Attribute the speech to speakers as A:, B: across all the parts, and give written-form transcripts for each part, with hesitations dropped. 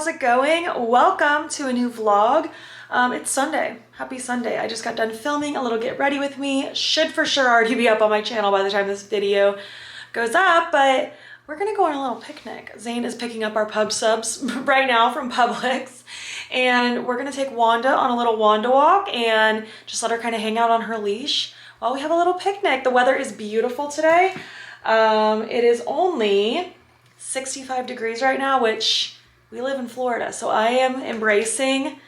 A: how's it going? Welcome to a new vlog. It's Sunday. Happy Sunday. I just got done filming a little get ready with me. Should for sure already be up on my channel by the time this video goes up, but we're gonna go on a little picnic. Zane is picking up our pub subs right now from Publix, and we're gonna take Wanda on a little Wanda walk and just let her kind of hang out on her leash while we have a little picnic. The weather is beautiful today. It is only 65 degrees right now, which we live in Florida, so I am embracing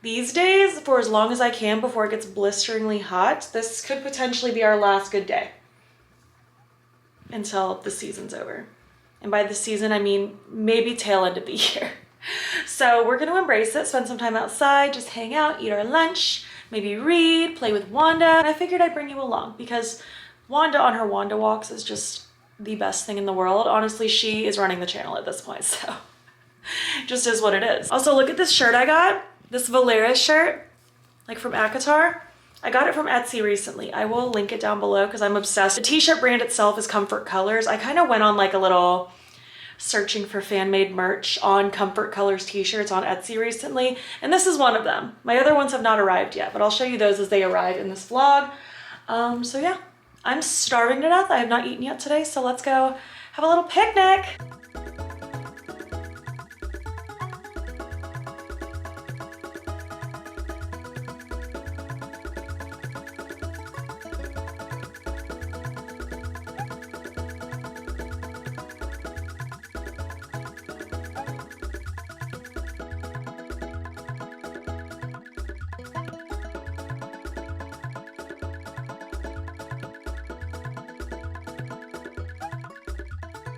A: these days for as long as I can before it gets blisteringly hot. This could potentially be our last good day until the season's over. And by the season, I mean maybe tail end of the year. So we're gonna embrace it, spend some time outside, just hang out, eat our lunch, maybe read, play with Wanda. And I figured I'd bring you along because Wanda on her Wanda walks is just the best thing in the world. Honestly, she is running the channel at this point, so just is what it is. Also, look at this shirt I got. This Valera shirt, like from Akatar. I got it from Etsy recently. I will link it down below because I'm obsessed. The t-shirt brand itself is Comfort Colors. I kind of went on like a little searching for fan-made merch on Comfort Colors t-shirts on Etsy recently, and this is one of them. My other ones have not arrived yet, but I'll show you those as they arrive in this vlog. So yeah, I'm starving to death. I have not eaten yet today, so let's go have a little picnic.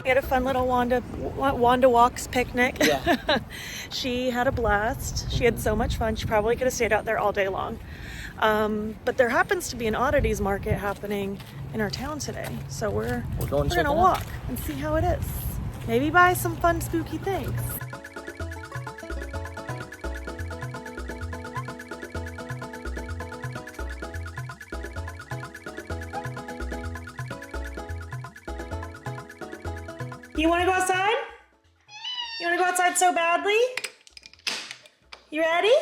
A: We had a fun little Wanda Walks picnic. Yeah. She had a blast. She had so much fun. She probably could have stayed out there all day long. But there happens to be an oddities market happening in our town today. So we're gonna walk and see how it is. Maybe buy some fun spooky things. You want to go outside? You want to go outside so badly? You ready?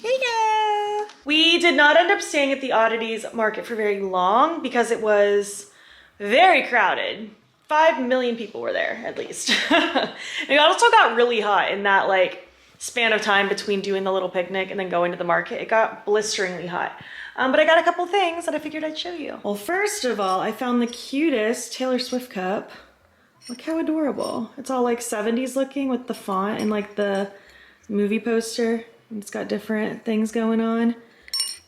A: Here you go. We did not end up staying at the oddities market for very long because it was very crowded. 5 million people were there at least. It also got really hot in that like span of time between doing the little picnic and then going to the market. It got blisteringly hot. But I got a couple things that I figured I'd show you. Well, first of all, I found the cutest Taylor Swift cup. Look how adorable. It's all like 70s looking with the font and like the movie poster. It's got different things going on.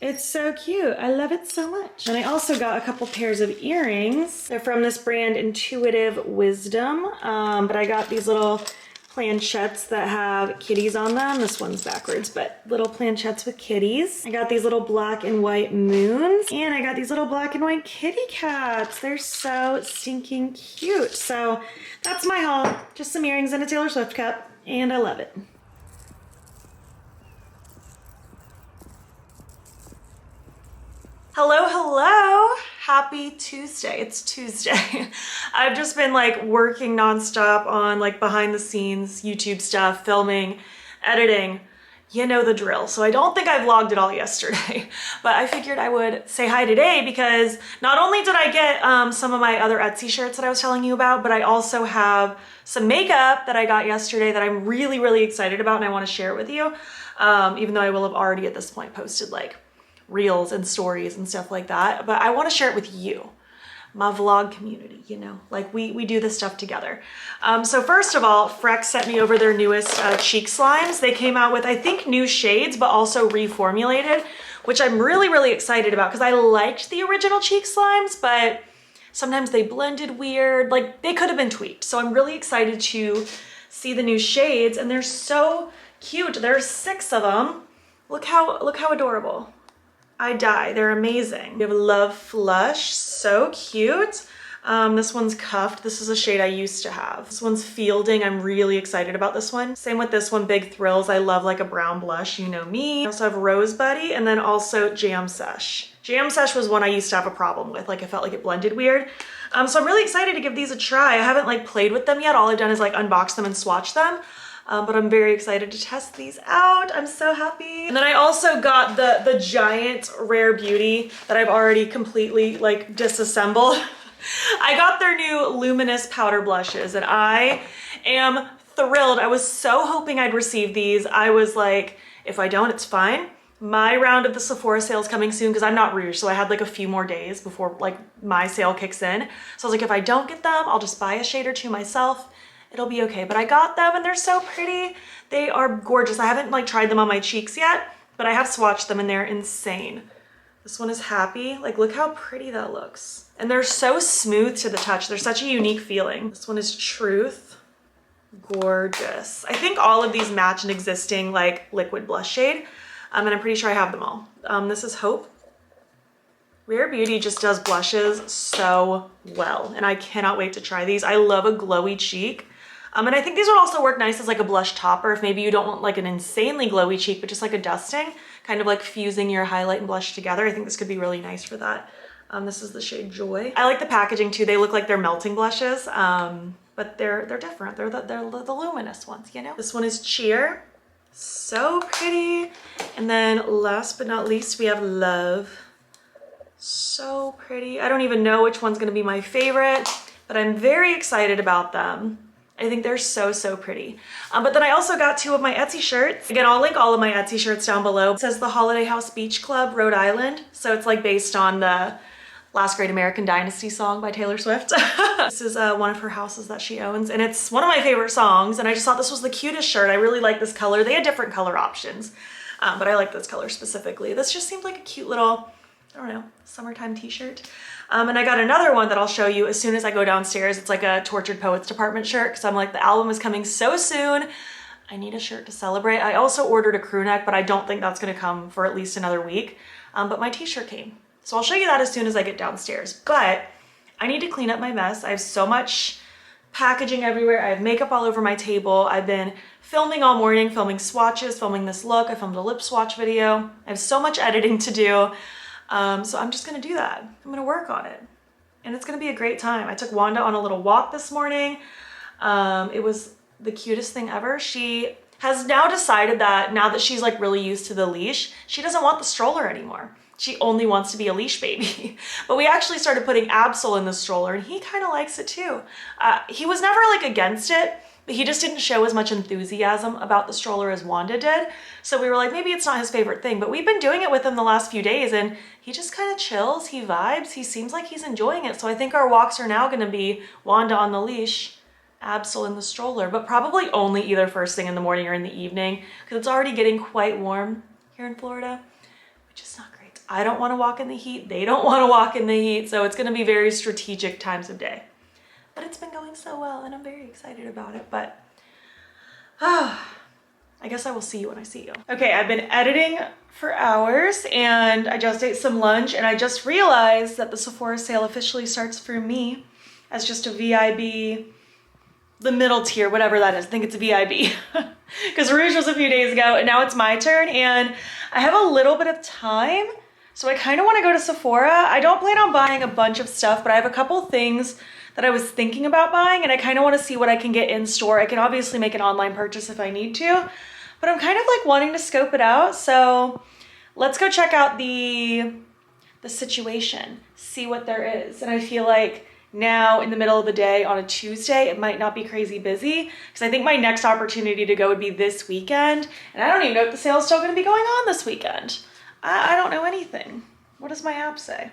A: It's so cute. I love it so much. And I also got a couple pairs of earrings. They're from this brand Intuitive Wisdom. But I got these little planchettes that have kitties on them. This one's backwards, but little planchettes with kitties. I got these little black and white moons, and I got these little black and white kitty cats. They're so stinking cute. So that's my haul. Just some earrings and a Taylor Swift cup, and I love it. Hello, hello. Happy Tuesday. It's Tuesday. I've just been like working nonstop on like behind the scenes YouTube stuff, filming, editing, you know the drill. So I don't think I vlogged it all yesterday, but I figured I would say hi today because not only did I get some of my other Etsy shirts that I was telling you about, but I also have some makeup that I got yesterday that I'm really, really excited about and I want to share it with you. Even though I will have already at this point posted like reels and stories and stuff like that, but I want to share it with you, my vlog community, you know, like we do this stuff together. So first of all, Freck sent me over their newest cheek slimes. They came out with, I think, new shades, but also reformulated, which I'm really, really excited about because I liked the original cheek slimes, but sometimes they blended weird, like they could have been tweaked. So I'm really excited to see the new shades, and they're so cute. There's 6 of them. Look how adorable. I die. They're amazing. We have Love Flush, so cute. This one's Cuffed. This is a shade I used to have. This one's Fielding. I'm really excited about this one. Same with this one, Big Thrills. I love like a brown blush, you know me. I also have Rose Buddy and then also Jam Sesh. Jam Sesh was one I used to have a problem with. Like I felt like it blended weird. So I'm really excited to give these a try. I haven't like played with them yet. All I've done is like unbox them and swatch them. But I'm very excited to test these out. I'm so happy. And then I also got the giant Rare Beauty that I've already completely like disassembled. I got their new luminous powder blushes and I am thrilled. I was so hoping I'd receive these. I was like, if I don't, it's fine. My round of the Sephora sale is coming soon because I'm not Rouge, so I had like a few more days before like my sale kicks in. So I was like, if I don't get them, I'll just buy a shade or two myself. It'll be okay. But I got them and they're so pretty. They are gorgeous. I haven't like tried them on my cheeks yet, but I have swatched them and they're insane. This one is Happy. Like, look how pretty that looks. And they're so smooth to the touch. They're such a unique feeling. This one is Truth. Gorgeous. I think all of these match an existing like liquid blush shade. And I'm pretty sure I have them all. This is Hope. Rare Beauty just does blushes so well. And I cannot wait to try these. I love a glowy cheek. And I think these would also work nice as like a blush topper if maybe you don't want like an insanely glowy cheek, but just like a dusting, kind of like fusing your highlight and blush together. I think this could be really nice for that. This is the shade Joy. I like the packaging too. They look like they're melting blushes, but they're different. They're the luminous ones, you know? This one is Cheer. So pretty. And then last but not least, we have Love. So pretty. I don't even know which one's gonna be my favorite, but I'm very excited about them. I think they're so pretty. But then I also got 2 of my Etsy shirts. Again, I'll link all of my Etsy shirts down below. It says the Holiday House Beach Club, Rhode Island. So it's like based on the Last Great American Dynasty song by Taylor Swift. This is one of her houses that she owns and it's one of my favorite songs and I just thought this was the cutest shirt. I really like this color. They had different color options, but I like this color specifically. This just seemed like a cute little, I don't know, summertime t-shirt. And I got another one that I'll show you as soon as I go downstairs. It's like a Tortured Poets Department shirt because I'm like, the album is coming so soon. I need a shirt to celebrate. I also ordered a crew neck, but I don't think that's gonna come for at least another week. But my t-shirt came. So I'll show you that as soon as I get downstairs. But I need to clean up my mess. I have so much packaging everywhere. I have makeup all over my table. I've been filming all morning, filming swatches, filming this look. I filmed a lip swatch video. I have so much editing to do. So I'm just gonna do that. I'm gonna work on it. And it's gonna be a great time. I took Wanda on a little walk this morning. It was the cutest thing ever. She has now decided that now that she's like really used to the leash, she doesn't want the stroller anymore. She only wants to be a leash baby. But we actually started putting Absol in the stroller and he kind of likes it too. He was never like against it, but he just didn't show as much enthusiasm about the stroller as Wanda did. So we were like, maybe it's not his favorite thing, but we've been doing it with him the last few days and he just kind of chills, he vibes, he seems like he's enjoying it. So I think our walks are now gonna be Wanda on the leash, Absol in the stroller, but probably only either first thing in the morning or in the evening because it's already getting quite warm here in Florida, which is not great. I don't want to walk in the heat. They don't want to walk in the heat. So it's going to be very strategic times of day. But it's been going so well and I'm very excited about it. But I guess I will see you when I see you. Okay, I've been editing for hours and I just ate some lunch and I just realized that the Sephora sale officially starts for me as just a VIB, the middle tier, whatever that is. I think it's a VIB because Rouge was a few days ago and now it's my turn and I have a little bit of time. So I kind of want to go to Sephora. I don't plan on buying a bunch of stuff, but I have a couple things that I was thinking about buying and I kind of want to see what I can get in store. I can obviously make an online purchase if I need to, but I'm kind of like wanting to scope it out. So let's go check out the situation, see what there is. And I feel like now in the middle of the day on a Tuesday, it might not be crazy busy because I think my next opportunity to go would be this weekend. And I don't even know if the sale is still going to be going on this weekend. I don't know anything. What does my app say?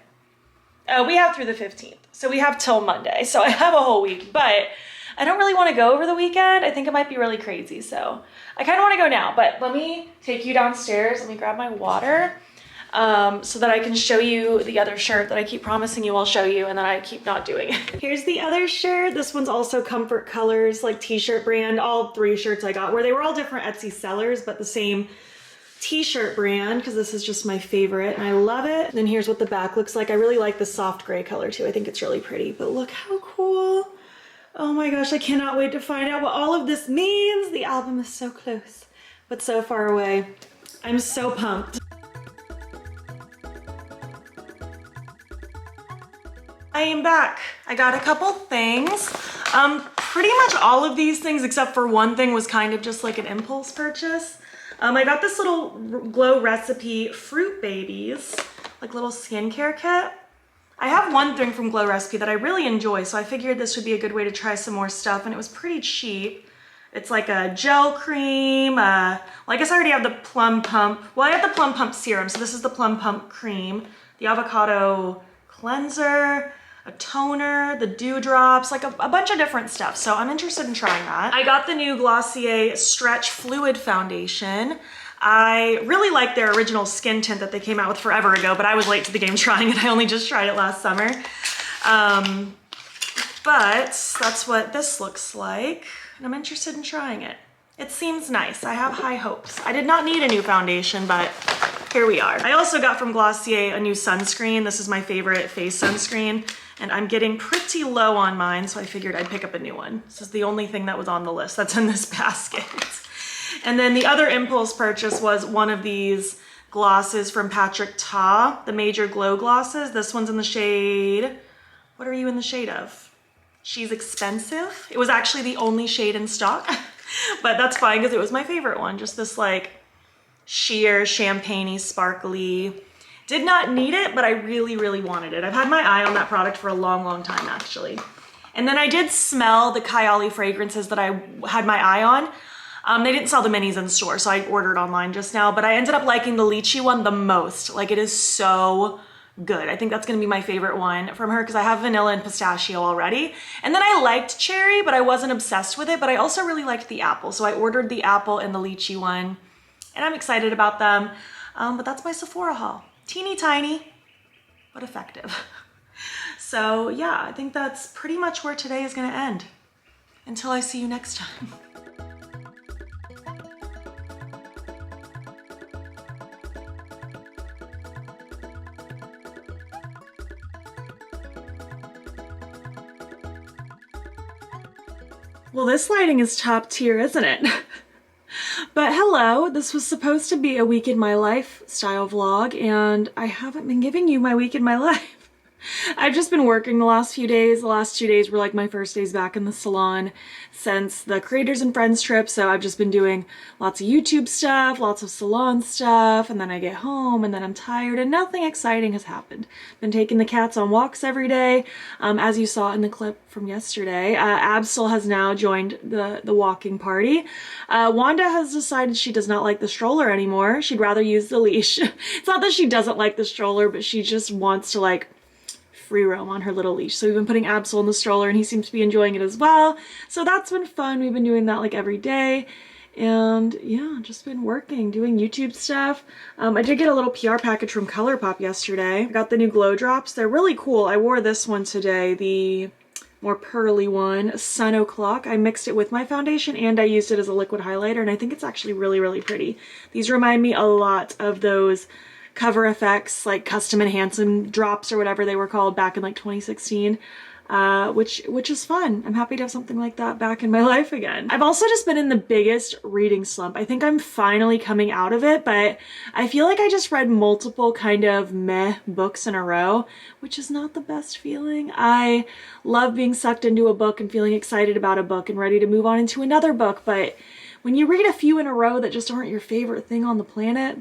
A: Oh, we have through the 15th. So we have till Monday. So I have a whole week, but I don't really want to go over the weekend. I think it might be really crazy. So I kind of want to go now, but let me take you downstairs. Let me grab my water so that I can show you the other shirt that I keep promising you I'll show you and then I keep not doing it. Here's the other shirt. This one's also Comfort Colors, like t-shirt brand. All 3 shirts I got where they were all different Etsy sellers, but the same t-shirt brand because this is just my favorite and I love it. And then here's what the back looks like. I really like the soft gray color too. I think it's really pretty, but look how cool. Oh my gosh, I cannot wait to find out what all of this means. The album is so close, but so far away. I'm so pumped. I am back. I got a couple things. Pretty much all of these things except for one thing was kind of just like an impulse purchase. I got this little Glow Recipe Fruit Babies, like little skincare kit. I have one thing from Glow Recipe that I really enjoy, so I figured this would be a good way to try some more stuff, and it was pretty cheap. It's like a gel cream. Well, I guess I already have the Plum Pump. Well, I have the Plum Pump serum, so this is the Plum Pump cream, the avocado cleanser, a toner, the dewdrops, like a bunch of different stuff. So I'm interested in trying that. I got the new Glossier Stretch Fluid Foundation. I really like their original skin tint that they came out with forever ago, but I was late to the game trying it. I only just tried it last summer. But that's what this looks like, and I'm interested in trying it. It seems nice. I have high hopes. I did not need a new foundation, but here we are. I also got from Glossier a new sunscreen. This is my favorite face sunscreen, and I'm getting pretty low on mine, so I figured I'd pick up a new one. This is the only thing that was on the list that's in this basket. And then the other impulse purchase was one of these glosses from Patrick Ta, the Major Glow Glosses. This one's in the shade, what are you in the shade of? She's Expensive. It was actually the only shade in stock, but that's fine because it was my favorite one. Just this like sheer, champagne-y, sparkly. Did not need it, but I really, really wanted it. I've had my eye on that product for a long, long time, actually. And then I did smell the Kylie fragrances that I had my eye on. They didn't sell the minis in store, so I ordered online just now, but I ended up liking the lychee one the most. Like, it is so good. I think that's gonna be my favorite one from her because I have vanilla and pistachio already. And then I liked cherry, but I wasn't obsessed with it, but I also really liked the apple. So I ordered the apple and the lychee one, and I'm excited about them. But that's my Sephora haul. Teeny tiny, but effective. So yeah, I think that's pretty much where today is gonna end. Until I see you next time. Well, this lighting is top tier, isn't it? But hello, this was supposed to be a week in my life style vlog, and I haven't been giving you my week in my life. I've just been working the last few days. The last 2 days were like my first days back in the salon since the Creators and Friends trip, so I've just been doing lots of YouTube stuff, lots of salon stuff, and then I get home and then I'm tired and nothing exciting has happened. Been taking the cats on walks every day, as you saw in the clip from yesterday. Absol has now joined the walking party. Wanda has decided she does not like the stroller anymore. She'd rather use the leash. It's not that she doesn't like the stroller, but she just wants to like free roam on her little leash. So we've been putting Absol in the stroller and he seems to be enjoying it as well. So that's been fun. We've been doing that like every day. And yeah, just been working, doing YouTube stuff. I did get a little PR package from ColourPop yesterday. I got the new glow drops. They're really cool. I wore this one today, the more pearly one, Sun O'Clock. I mixed it with my foundation and I used it as a liquid highlighter, and I think it's actually really, really pretty. These remind me a lot of those Cover FX, like Custom and Handsome drops or whatever they were called back in like 2016, which is fun. I'm happy to have something like that back in my life again. I've also just been in the biggest reading slump. I think I'm finally coming out of it, but I feel like I just read multiple kind of meh books in a row, which is not the best feeling. I love being sucked into a book and feeling excited about a book and ready to move on into another book, but when you read a few in a row that just aren't your favorite thing on the planet,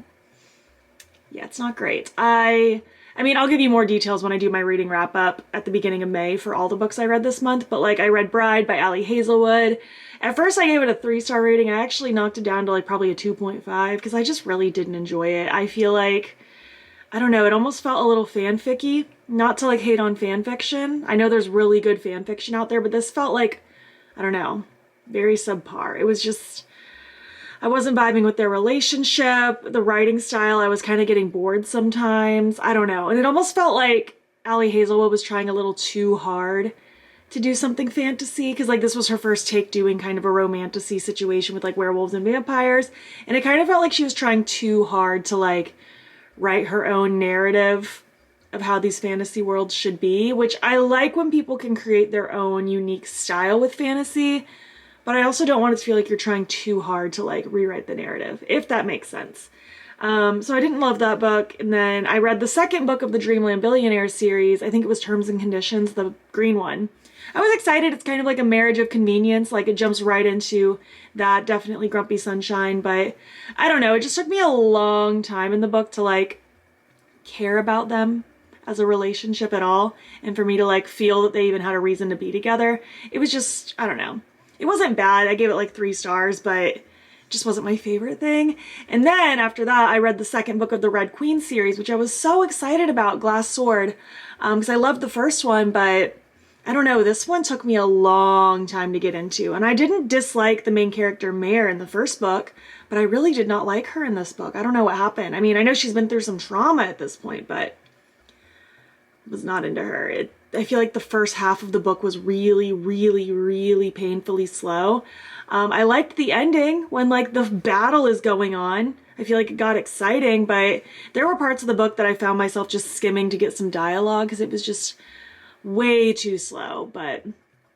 A: yeah, it's not great. I mean, I'll give you more details when I do my reading wrap up at the beginning of May for all the books I read this month, but like I read Bride by Ali Hazelwood. At first I gave it a 3-star rating. I actually knocked it down to like probably a 2.5 because I just really didn't enjoy it. I feel like, I don't know, it almost felt a little fanficky. Not to like hate on fan fiction. I know there's really good fan fiction out there, but this felt like, I don't know, very subpar. It was just, I wasn't vibing with their relationship, the writing style. I was kind of getting bored sometimes. I don't know. And it almost felt like Ali Hazelwood was trying a little too hard to do something fantasy, because like this was her first take doing kind of a romantasy situation with like werewolves and vampires. And it kind of felt like she was trying too hard to like write her own narrative of how these fantasy worlds should be, which I like when people can create their own unique style with fantasy. But I also don't want it to feel like you're trying too hard to like rewrite the narrative, if that makes sense. So I didn't love that book. And then I read the second book of the Dreamland Billionaire series. I think it was Terms and Conditions, the green one. I was excited. It's kind of like a marriage of convenience. Like it jumps right into that. Definitely Grumpy Sunshine. But I don't know. It just took me a long time in the book to like care about them as a relationship at all. And for me to like feel that they even had a reason to be together. It was just, I don't know. It wasn't bad. I gave it like 3 stars, but just wasn't my favorite thing. And then after that, I read the second book of the Red Queen series, which I was so excited about, Glass Sword, because I loved the first one, but I don't know, this one took me a long time to get into. And I didn't dislike the main character, Mare, in the first book, but I really did not like her in this book. I don't know what happened. I mean, I know she's been through some trauma at this point, but I was not into her. I feel like the first half of the book was really, really, really painfully slow. I liked the ending when like the battle is going on. I feel like it got exciting, but there were parts of the book that I found myself just skimming to get some dialogue because it was just way too slow, but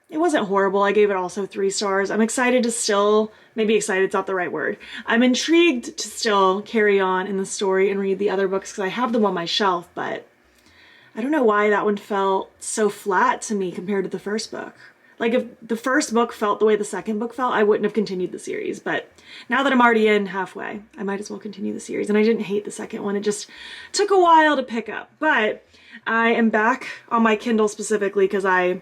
A: it wasn't horrible. I gave it also 3 stars. I'm excited to still, maybe excited's not the right word. I'm intrigued to still carry on in the story and read the other books because I have them on my shelf, but I don't know why that one felt so flat to me compared to the first book. Like if the first book felt the way the second book felt, I wouldn't have continued the series. But now that I'm already in halfway, I might as well continue the series. And I didn't hate the second one. It just took a while to pick up. But I am back on my Kindle specifically because I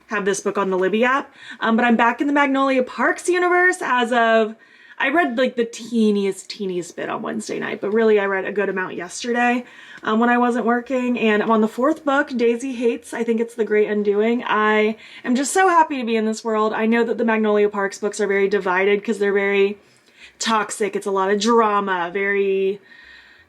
A: have this book on the Libby app. But I'm back in the Magnolia Parks universe as of, I read like the teeniest bit on Wednesday night, but really I read a good amount yesterday when I wasn't working. And I'm on the 4th book, Daisy Hates. I think it's The Great Undoing. I am just so happy to be in this world. I know that the Magnolia Parks books are very divided because they're very toxic. It's a lot of drama, very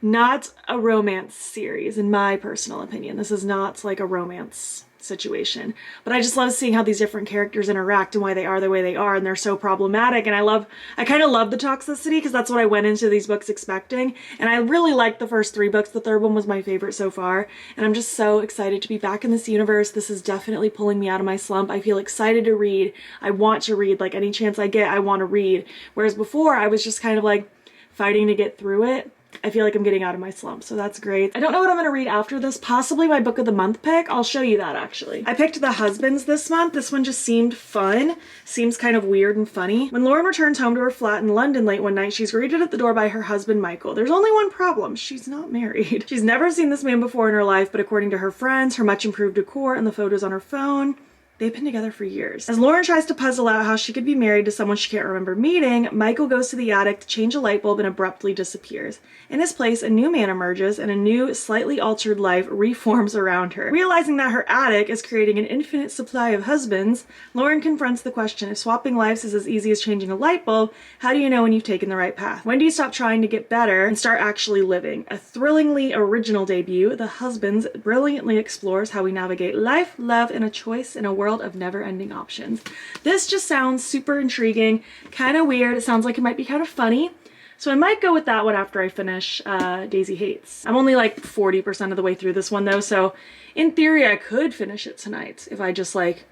A: not a romance series in my personal opinion. This is not like a romance situation, but I just love seeing how these different characters interact and why they are the way they are, and they're so problematic. And I kind of love the toxicity because that's what I went into these books expecting, and I really liked the first 3 books. The third one was my favorite so far, and I'm just so excited to be back in this universe. This is definitely pulling me out of my slump. I feel excited to read. I want to read, like any chance I get I want to read, whereas before I was just kind of like fighting to get through it. I feel like I'm getting out of my slump, so that's great. I don't know what I'm going to read after this. Possibly my book of the month pick. I'll show you that actually. I picked The Husbands this month. This one just seemed fun. Seems kind of weird and funny. When Lauren returns home to her flat in London late one night, she's greeted at the door by her husband, Michael. There's only one problem. She's not married. She's never seen this man before in her life, but according to her friends, her much improved decor, and the photos on her phone, they've been together for years. As Lauren tries to puzzle out how she could be married to someone she can't remember meeting, Michael goes to the attic to change a light bulb and abruptly disappears. In his place, a new man emerges and a new, slightly altered life reforms around her. Realizing that her attic is creating an infinite supply of husbands, Lauren confronts the question, if swapping lives is as easy as changing a light bulb, how do you know when you've taken the right path? When do you stop trying to get better and start actually living? A thrillingly original debut, The Husbands brilliantly explores how we navigate life, love, and a choice in a world of never-ending options. This just sounds super intriguing, kind of weird. It sounds like it might be kind of funny. So I might go with that one after I finish Daisy Hates. I'm only like 40% of the way through this one though, so in theory I could finish it tonight if I just like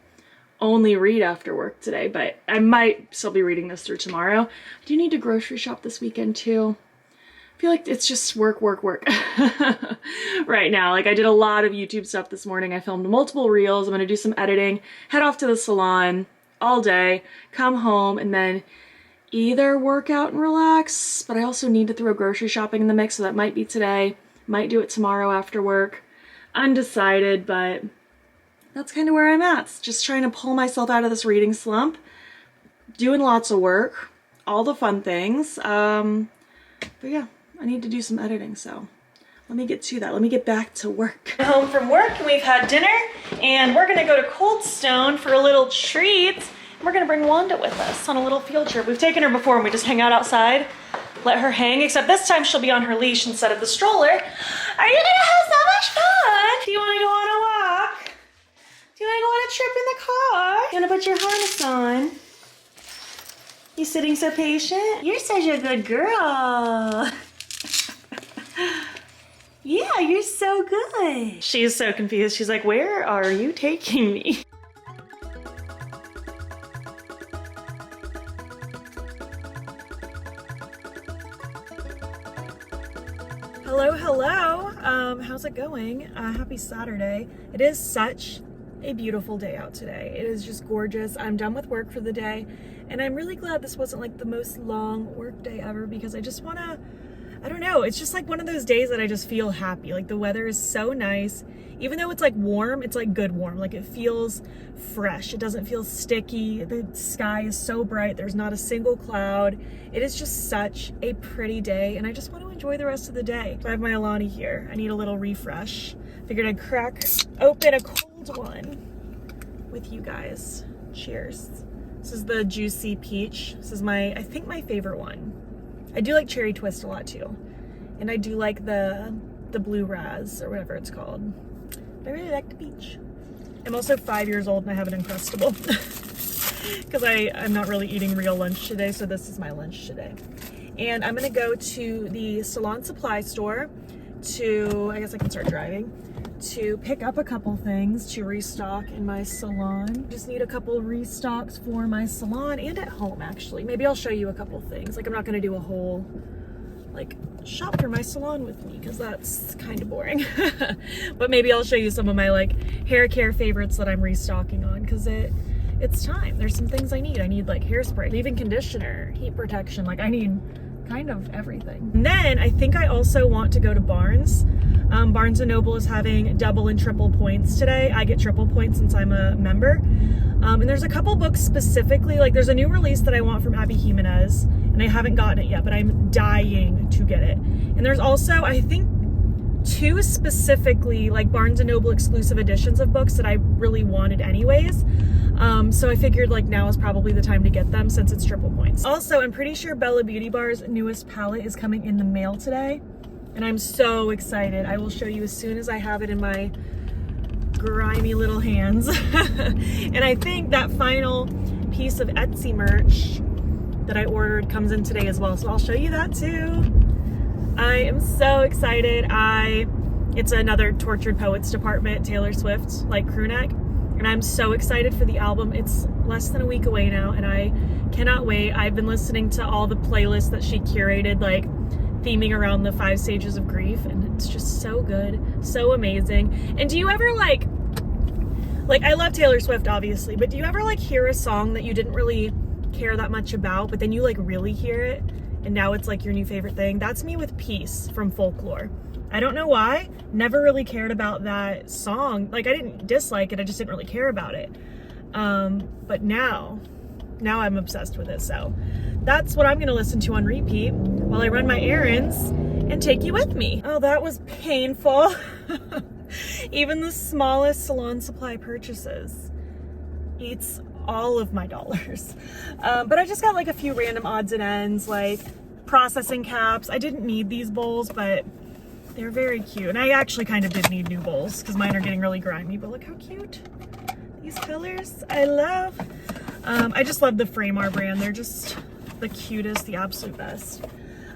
A: only read after work today, but I might still be reading this through tomorrow. I do need to grocery shop this weekend too. I feel like it's just work right now. Like I did a lot of YouTube stuff this morning. I filmed multiple reels. I'm gonna do some editing, head off to the salon all day, come home, and then either work out and relax, but I also need to throw grocery shopping in the mix, so that might be today, might do it tomorrow after work. Undecided, but that's kind of where I'm at. Just trying to pull myself out of this reading slump, doing lots of work, all the fun things. But yeah, I need to do some editing, so let me get to that. Let me get back to work. Home from work and we've had dinner, and we're gonna go to Cold Stone for a little treat. We're gonna bring Wanda with us on a little field trip. We've taken her before and we just hang out outside, let her hang, except this time she'll be on her leash instead of the stroller. Are you gonna have so much fun? Do you wanna go on a walk? Do you wanna go on a trip in the car? You wanna put your harness on? You sitting so patient? You're such a good girl. Yeah, you're so good. She's so confused. She's like, where are you taking me? Hello, hello. How's it going? Happy Saturday. It is such a beautiful day out today. It is just gorgeous. I'm done with work for the day, and I'm really glad this wasn't like the most long work day ever, because I just want to, I don't know, it's just like one of those days that I just feel happy. Like the weather is so nice. Even though it's like warm, it's like good warm. Like it feels fresh. It doesn't feel sticky. The sky is so bright. There's not a single cloud. It is just such a pretty day, and I just want to enjoy the rest of the day. I have my Alani here. I need a little refresh. Figured I'd crack open a cold one with you guys. Cheers. This is the Juicy Peach. This is my, I think my favorite one. I do like Cherry Twist a lot too. And I do like the Blue Raz or whatever it's called. I really like the peach. I'm also 5 years old and I have an Uncrustable because I'm not really eating real lunch today, so this is my lunch today. And I'm gonna go to the Salon supply store to, I guess I can start driving, to pick up a couple things to restock in my salon. Just need a couple restocks for my salon and at home actually. Maybe I'll show you a couple things. Like I'm not gonna do a whole like shop for my salon with me because that's kind of boring. But maybe I'll show you some of my like hair care favorites that I'm restocking on, because it's time. There's some things I need. I need like hairspray, leave-in conditioner, heat protection. Like I need kind of everything. And then I think I also want to go to Barnes. Barnes & Noble is having double and triple points today. I get triple points since I'm a member. And there's a couple books specifically, like there's a new release that I want from Abby Jimenez, and I haven't gotten it yet, but I'm dying to get it. And there's also, I think, 2 specifically like Barnes & Noble exclusive editions of books that I really wanted anyways. So I figured like now is probably the time to get them since it's triple points. Also, I'm pretty sure Bella Beauty Bar's newest palette is coming in the mail today, and I'm so excited. I will show you as soon as I have it in my grimy little hands. And I think that final piece of Etsy merch that I ordered comes in today as well, so I'll show you that too. I am so excited. It's another Tortured Poets department, Taylor Swift, like crew neck, and I'm so excited for the album. It's less than a week away now, and I cannot wait. I've been listening to all the playlists that she curated, like theming around the 5 stages of grief, and it's just so good, so amazing. And do you ever like I love Taylor Swift obviously, but do you ever like hear a song that you didn't really care that much about, but then you like really hear it and now it's like your new favorite thing? That's me with Peace from Folklore. I don't know why, never really cared about that song. Like I didn't dislike it, I just didn't really care about it. But now I'm obsessed with it. So that's what I'm gonna listen to on repeat while I run my errands and take you with me. Oh, that was painful. Even the smallest salon supply purchases eats all of my dollars. But I just got like a few random odds and ends, like processing caps. I didn't need these bowls, but they're very cute. And I actually kind of did need new bowls because mine are getting really grimy, but look how cute. These colors, I love. I just love the Framar brand. They're just the cutest, the absolute best.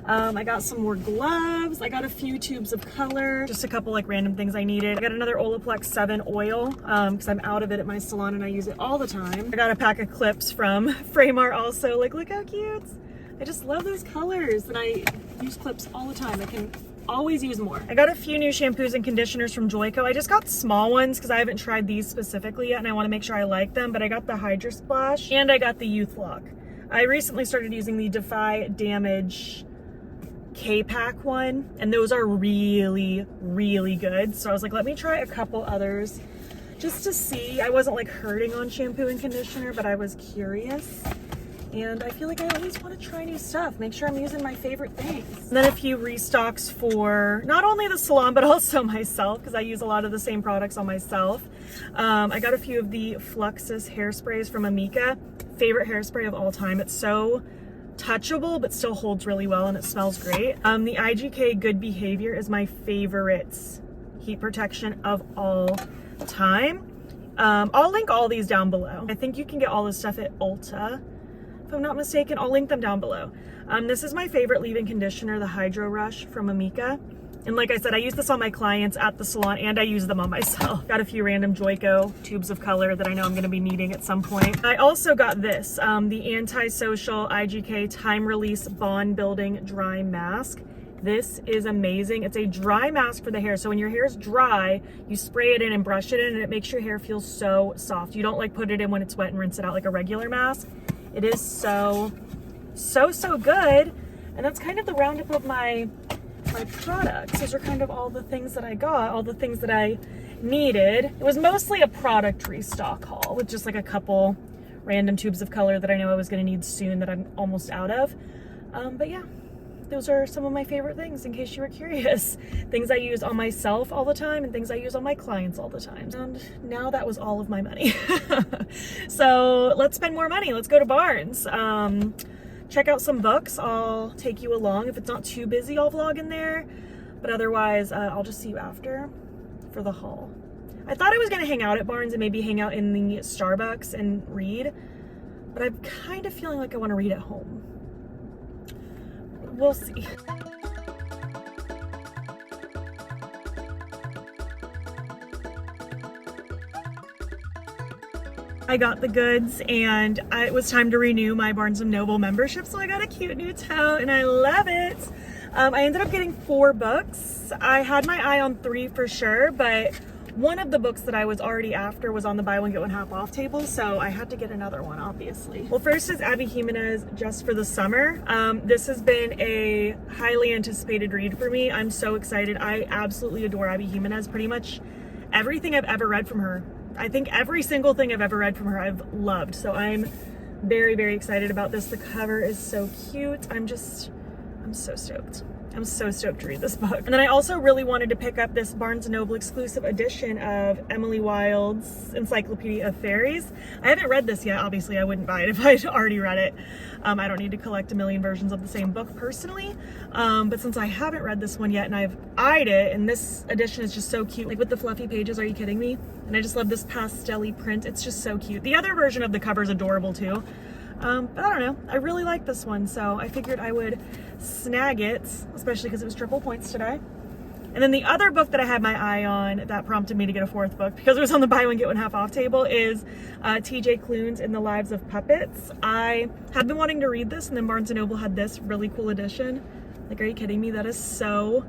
A: I got some more gloves. I got a few tubes of color, just a couple like random things I needed. I got another Olaplex 7 oil because I'm out of it at my salon and I use it all the time. I got a pack of clips from Framar also. Like, look how cute. I just love those colors, and I use clips all the time. I can always use more. I got a few new shampoos and conditioners from Joico. I just got small ones because I haven't tried these specifically yet and I want to make sure I like them, but I got the Hydra Splash and I got the Youth Lock. I recently started using the Defy Damage K-Pack one, and those are really, really good. So I was like, let me try a couple others just to see. I wasn't like hurting on shampoo and conditioner, but I was curious. And I feel like I always want to try new stuff, make sure I'm using my favorite things. And then a few restocks for not only the salon, but also myself, because I use a lot of the same products on myself. I got a few of the Fluxus hairsprays from Amika. Favorite hairspray of all time. It's so touchable, but still holds really well, and it smells great. The IGK Good Behavior is my favorite heat protection of all time. I'll link all these down below. I think you can get all this stuff at Ulta, if I'm not mistaken. I'll link them down below. This is my favorite leave-in conditioner, the Hydro Rush from Amika. And like I said, I use this on my clients at the salon and I use them on myself. Got a few random Joico tubes of color that I know I'm gonna be needing at some point. I also got this, the Antisocial IGK Time Release Bond Building Dry Mask. This is amazing. It's a dry mask for the hair. So when your hair is dry, you spray it in and brush it in, and it makes your hair feel so soft. You don't like put it in when it's wet and rinse it out like a regular mask. It is so good. And that's kind of the roundup of my products. Those are kind of all the things that I got, all the things that I needed. It was mostly a product restock haul with just like a couple random tubes of color that I know I was going to need soon that I'm almost out of. But yeah, those are some of my favorite things, in case you were curious. Things I use on myself all the time and things I use on my clients all the time. And now that was all of my money. So let's spend more money. Let's go to Barnes. Check out some books. I'll take you along. If it's not too busy, I'll vlog in there. But otherwise, I'll just see you after for the haul. I thought I was going to hang out at Barnes and maybe hang out in the Starbucks and read. But I'm kind of feeling like I want to read at home. We'll see. I got the goods and it was time to renew my Barnes & Noble membership, so I got a cute new tote and I love it. I ended up getting 4 books. I had my eye on 3 for sure, but one of the books that I was already after was on the buy one get one half off table, so I had to get another one, obviously. Well, first is Abby Jimenez, Just for the Summer. This has been a highly anticipated read for me. I'm so excited. I absolutely adore Abby Jimenez. Pretty much everything I've ever read from her, I think every single thing I've ever read from her I've loved, so I'm very excited about this. The cover is so cute. I'm so stoked. I'm so stoked to read this book. And then I also really wanted to pick up this Barnes & Noble exclusive edition of Emily Wilde's Encyclopedia of Fairies. I haven't read this yet. Obviously, I wouldn't buy it if I'd already read it. I don't need to collect a million versions of the same book personally. But since I haven't read this one yet and I've eyed it, and this edition is just so cute, like with the fluffy pages, are you kidding me? And I just love this pastel-y print. It's just so cute. The other version of the cover is adorable too. But I don't know, I really like this one, so I figured I would snag it, especially because it was triple points today. And then the other book that I had my eye on that prompted me to get a 4th book, because it was on the buy one get one half off table, is TJ Klune's In the Lives of Puppets. I had been wanting to read this, and then Barnes & Noble had this really cool edition. Like, are you kidding me? That is so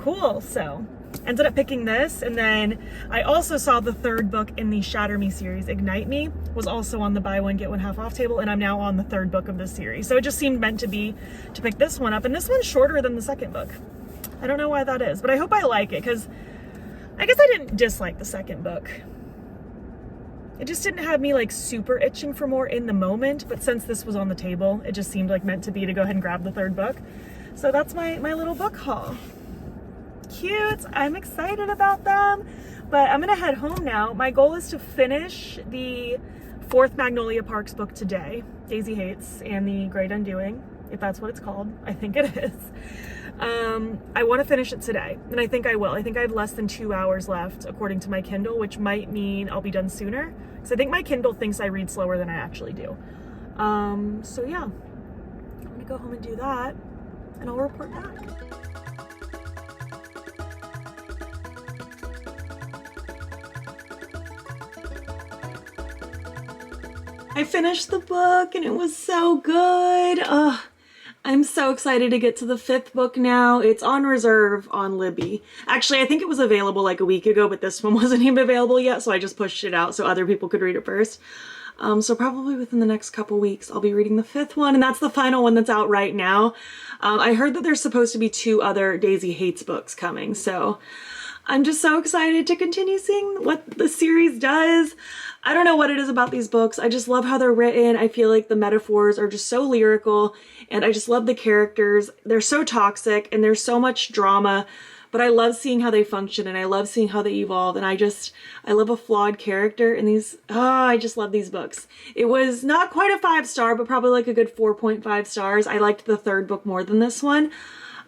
A: cool. So ended up picking this, and then I also saw the 3rd book in the Shatter Me series, Ignite Me, was also on the buy one get one half off table, and I'm now on the 3rd book of this series. So it just seemed meant to be to pick this one up, and this one's shorter than the 2nd book. I don't know why that is, but I hope I like it, because I guess I didn't dislike the 2nd book. It just didn't have me like super itching for more in the moment, but since this was on the table, it just seemed like meant to be to go ahead and grab the 3rd book. So that's my little book haul. Cute. I'm excited about them, but I'm gonna head home now. My goal is to finish the 4th Magnolia Parks book today, Daisy Hates and the Great Undoing, if that's what it's called. I think it is. I want to finish it today, and I think I will. I think I have less than 2 hours left according to my Kindle, which might mean I'll be done sooner, because I think my Kindle thinks I read slower than I actually do. So yeah, I'm gonna go home and do that, and I'll report back. I finished the book and it was so good. I'm so excited to get to the 5th book now. It's on reserve on Libby. Actually, I think it was available like a week ago, but this one wasn't even available yet, so I just pushed it out so other people could read it first. So probably within the next couple weeks, I'll be reading the 5th one, and that's the final one that's out right now. I heard that there's supposed to be 2 other Daisy Hates books coming, so I'm just so excited to continue seeing what the series does. I don't know what it is about these books. I just love how they're written. I feel like the metaphors are just so lyrical, and I just love the characters. They're so toxic and there's so much drama, but I love seeing how they function and I love seeing how they evolve, and I love a flawed character in these. I just love these books. It was not quite a 5-star, but probably like a good 4.5 stars. I liked the 3rd book more than this one,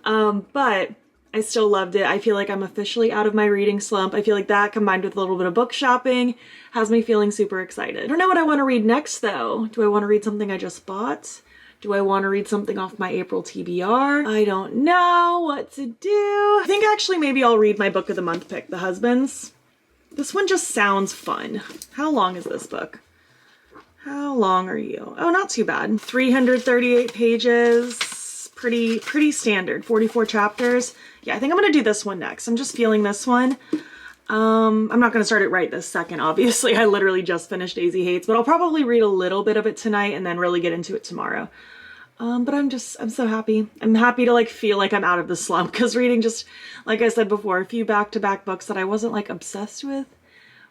A: but I still loved it. I feel like I'm officially out of my reading slump. I feel like that combined with a little bit of book shopping has me feeling super excited. I don't know what I want to read next though. Do I want to read something I just bought? Do I want to read something off my April TBR? I don't know what to do. I think actually maybe I'll read my book of the month pick, The Husbands. This one just sounds fun. How long is this book? How long are you? Oh, not too bad. 338 pages. pretty standard, 44 chapters. Yeah, I think I'm gonna do this one next. I'm just feeling this one. I'm not gonna start it right this second, obviously. I literally just finished Daisy Hates, but I'll probably read a little bit of it tonight and then really get into it tomorrow. But I'm so happy. I'm happy to like feel like I'm out of the slump, because reading just, like I said before, a few back-to-back books that I wasn't like obsessed with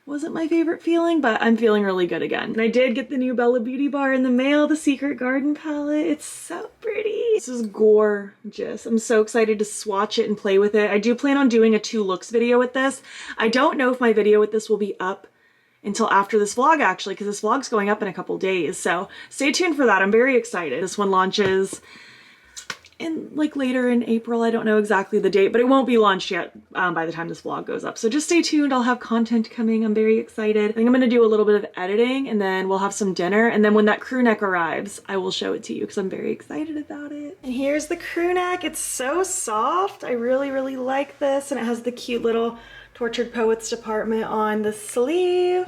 A: wasn't my favorite feeling, but I'm feeling really good again. And I did get the new Beaute Bar in the mail, the Secret Garden palette. It's so pretty. This is gorgeous. I'm so excited to swatch it and play with it. I do plan on doing a 2 looks video with this. I don't know if my video with this will be up until after this vlog, actually, because this vlog's going up in a couple days. So stay tuned for that. I'm very excited. This one launches in like later in April. I don't know exactly the date, but it won't be launched yet by the time this vlog goes up. So just stay tuned. I'll have content coming. I'm very excited. I think I'm going to do a little bit of editing and then we'll have some dinner. And then when that crew neck arrives, I will show it to you because I'm very excited about it. And here's the crew neck. It's so soft. I really, really like this. And it has the cute little Tortured Poets department on the sleeve.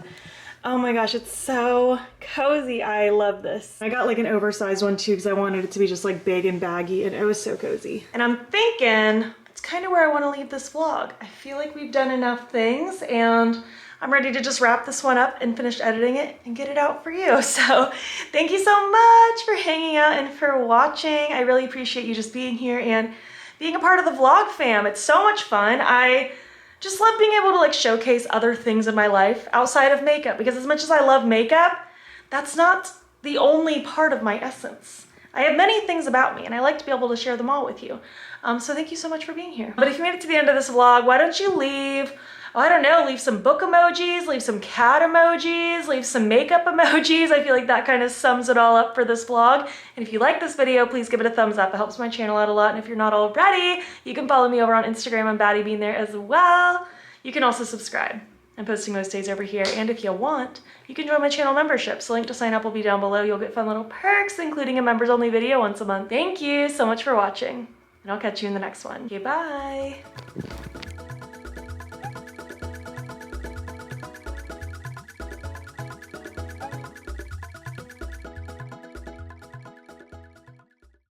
A: Oh my gosh, it's so cozy. I love this. I got like an oversized one too because I wanted it to be just like big and baggy, and it was so cozy. And I'm thinking it's kind of where I want to leave this vlog. I feel like we've done enough things and I'm ready to just wrap this one up and finish editing it and get it out for you. So thank you so much for hanging out and for watching. I really appreciate you just being here and being a part of the vlog fam. It's so much fun. I just love being able to like showcase other things in my life outside of makeup, because as much as I love makeup, that's not the only part of my essence. I have many things about me and I like to be able to share them all with you. So thank you so much for being here. But if you made it to the end of this vlog, why don't you leave, oh, I don't know, leave some book emojis, leave some cat emojis, leave some makeup emojis. I feel like that kind of sums it all up for this vlog. And if you like this video, please give it a thumbs up. It helps my channel out a lot. And if you're not already, you can follow me over on Instagram on BATTYBEAN there as well. You can also subscribe. I'm posting most days over here. And if you want, you can join my channel membership. So link to sign up will be down below. You'll get fun little perks, including a members only video once a month. Thank you so much for watching. And I'll catch you in the next one. Okay, bye.